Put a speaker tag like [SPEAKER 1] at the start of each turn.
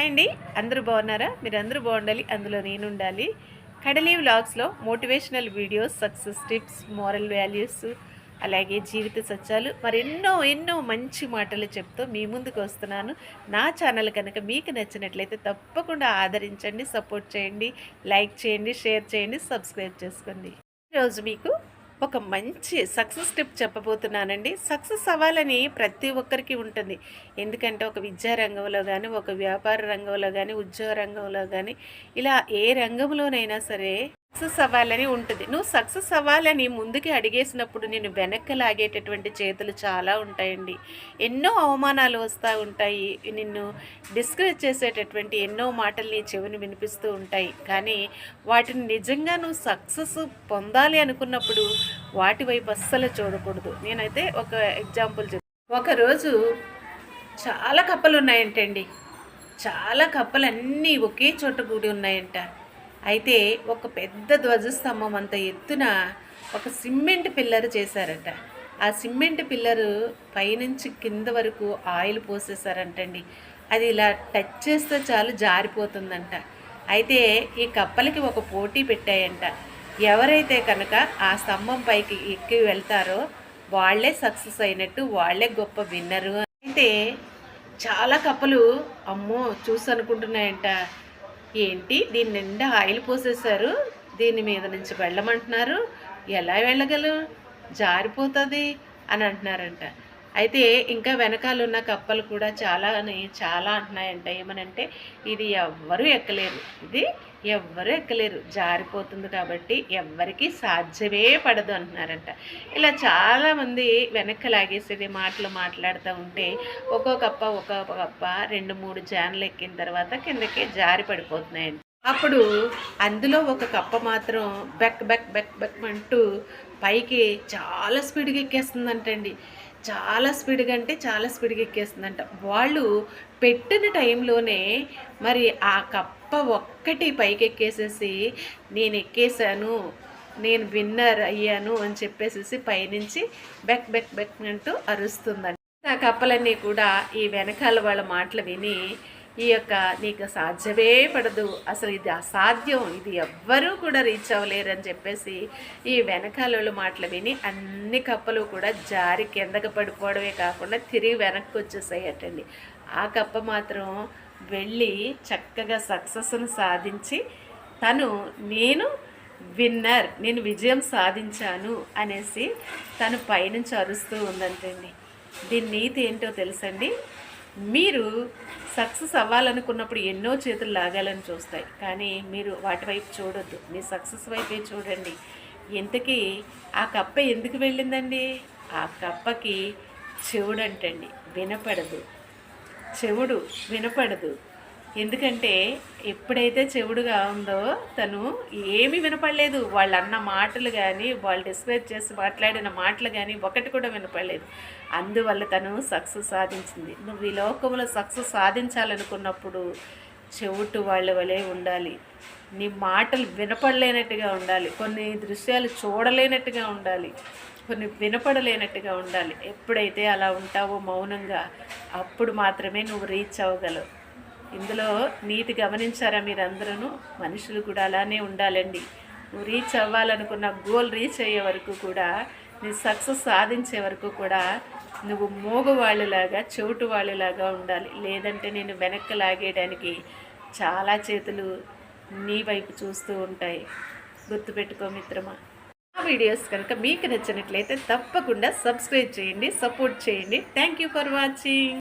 [SPEAKER 1] Hi అండి, అందరూ బాగున్నారా? మీరందరూ బాగుండాలి, అందులో నేను ఉండాలి. కడలి వ్లాగ్స్లో motivational videos, success tips, moral values, అలాగే జీవిత సత్యాలు మరెన్నో ఎన్నో మంచి మాటలు చెప్తూ మీ ముందుకు వస్తున్నాను. నా ఛానల్ కనుక మీకు నచ్చినట్లయితే తప్పకుండా ఆదరించండి, సపోర్ట్ చేయండి, లైక్ చేయండి, షేర్ చేయండి, సబ్స్క్రైబ్ చేసుకోండి. ఈరోజు మీకు ఒక మంచి సక్సెస్ టిప్ చెప్పబోతున్నానండి. సక్సెస్ అవ్వాలని ప్రతి ఒక్కరికి ఉంటుంది. ఎందుకంటే ఒక విద్యా రంగంలో కానీ, ఒక వ్యాపార రంగంలో కానీ, ఉద్యోగ రంగంలో కానీ, ఇలా ఏ రంగంలోనైనా సరే సక్సెస్ అవ్వాలని ఉంటుంది. నువ్వు సక్సెస్ అవ్వాలని ముందుకి అడిగేసినప్పుడు నేను వెనక్కి లాగేటటువంటి చేతులు చాలా ఉంటాయండి. ఎన్నో అవమానాలు వస్తూ ఉంటాయి. నిన్ను డిస్కరేజ్ చేసేటటువంటి ఎన్నో మాటలు నీ చెవిని వినిపిస్తూ ఉంటాయి. కానీ వాటిని నిజంగా నువ్వు సక్సెస్ పొందాలి అనుకున్నప్పుడు వాటి వైపు అస్సలు చూడకూడదు. నేనైతే ఒక ఎగ్జాంపుల్ చెప్తాను. ఒకరోజు చాలా కప్పలు ఉన్నాయంటండి. చాలా కప్పలన్నీ ఒకే చోట కూడి ఉన్నాయంట. అయితే ఒక పెద్ద ధ్వజస్తంభం అంత ఎత్తున ఒక సిమెంట్ పిల్లర్ చేశారట. ఆ సిమెంట్ పిల్లరు పైనుంచి కింద వరకు ఆయిల్ పోసేసారంటండి. అది ఇలా టచ్ చేస్తే చాలు జారిపోతుందంట. అయితే ఈ కప్పలకి ఒక పోటీ పెట్టాయంట. ఎవరైతే కనుక ఆ స్తంభం పైకి ఎక్కి వెళ్తారో వాళ్ళే సక్సెస్ అయినట్టు, వాళ్ళే గొప్ప విన్నరు. అయితే చాలా కప్పలు అమ్మో చూసి అనుకుంటున్నాయంట, ఏంటి దీని నిండా ఆయిల్ పోసేశారు, దీని మీద నుంచి వెళ్ళమంటున్నారు, ఎలా వెళ్ళగలరు, జారిపోతుంది అని అంటున్నారంట. అయితే ఇంకా వెనకాల ఉన్న కప్పలు కూడా చాలా అంటున్నాయంట. ఏమనంటే ఇది ఎవ్వరూ ఎక్కలేరు, ఇది ఎవ్వరూ ఎక్కలేరు, జారిపోతుంది కాబట్టి ఎవ్వరికీ సాధ్యమే పడదు అంటున్నారంట. ఇలా చాలామంది వెనక్కి లాగేసేది మాటలు మాట్లాడుతూ ఉంటే ఒక్కో కప్ప 2-3 జాన్లు ఎక్కిన తర్వాత కిందకి జారి పడిపోతున్నాయండి. అప్పుడు అందులో ఒక కప్ప మాత్రం బెక్ బెక్ బెక్ బెక్ అంటూ పైకి చాలా స్పీడ్గా ఎక్కేస్తుందంటండి. చాలా స్పీడ్గా అంటే చాలా స్పీడ్గా ఎక్కేస్తుందంట. వాళ్ళు పెట్టిన టైంలోనే మరి ఆ కప్ప ఒక్కటి పైకి ఎక్కేసేసి నేను ఎక్కేసాను, నేను విన్నర్ అయ్యాను అని చెప్పేసి పైనుంచి బెక్ బెక్ బెక్ అంటూ అరుస్తుందంట. ఆ కప్పలన్నీ కూడా ఈ వెనకాల వాళ్ళ మాటలు విని ఈ యొక్క నీకు సాధ్యమే పడదు, అసలు ఇది అసాధ్యం, ఇది ఎవ్వరూ కూడా రీచ్ అవ్వలేరు అని చెప్పేసి ఈ వెనకాల మాటలు విని అన్ని కప్పలు కూడా జారి కిందకి పడిపోవడమే కాకుండా తిరిగి వెనక్కి వచ్చేసాయటండి. ఆ కప్ప మాత్రం వెళ్ళి చక్కగా సక్సెస్ను సాధించి నేను విన్నర్, నేను విజయం సాధించాను అనేసి తను పైనుంచి అరుస్తూ ఉందంటండి. దీని నీతి ఏంటో తెలుసండి, మీరు సక్సెస్ అవ్వాలనుకున్నప్పుడు ఎన్నో చేతులు లాగాలని చూస్తాయి, కానీ మీరు వాటి వైపు చూడొద్దు, మీ సక్సెస్ వైపే చూడండి. ఇంతకీ ఆ కప్ప ఎందుకు వెళ్ళిందండి? ఆ కప్పకి చెవుడంటండి వినపడదు, చెవుడు వినపడదు. ఎందుకంటే ఎప్పుడైతే చెవుడుగా ఉందో తను ఏమీ వినపడలేదు. వాళ్ళు అన్న మాటలు కానీ, వాళ్ళు డిస్క్రైబ్ చేసి మాట్లాడిన మాటలు కానీ ఒకటి కూడా వినపడలేదు. అందువల్ల తను సక్సెస్ సాధించింది. నువ్వు ఈ లోకంలో సక్సెస్ సాధించాలనుకున్నప్పుడు చెవుటు వాళ్ళ వలె ఉండాలి, నీ మాటలు వినపడలేనట్టుగా ఉండాలి, కొన్ని దృశ్యాలు చూడలేనట్టుగా ఉండాలి, కొన్ని వినపడలేనట్టుగా ఉండాలి. ఎప్పుడైతే అలా ఉంటావో మౌనంగా, అప్పుడు మాత్రమే నువ్వు రీచ్ అవ్వగలవు. ఇందులో నీతి గమనించారా మీరందరూ? మనుషులు కూడా అలానే ఉండాలండి. నువ్వు రీచ్ అవ్వాలనుకున్న గోల్ రీచ్ అయ్యే వరకు కూడా, నీ సక్సెస్ సాధించే వరకు కూడా నువ్వు మోగవాళ్ళలాగా, చెవిటి వాళ్ళలాగా ఉండాలి. లేదంటే నేను వెనక్కి లాగేయడానికి చాలా చేతులు నీ వైపు చూస్తూ ఉంటాయి. గుర్తుపెట్టుకో మిత్రమా. ఆ వీడియోస్ కనుక మీకు నచ్చినట్లయితే తప్పకుండా సబ్స్క్రైబ్ చేయండి, సపోర్ట్ చేయండి. Thank you for watching.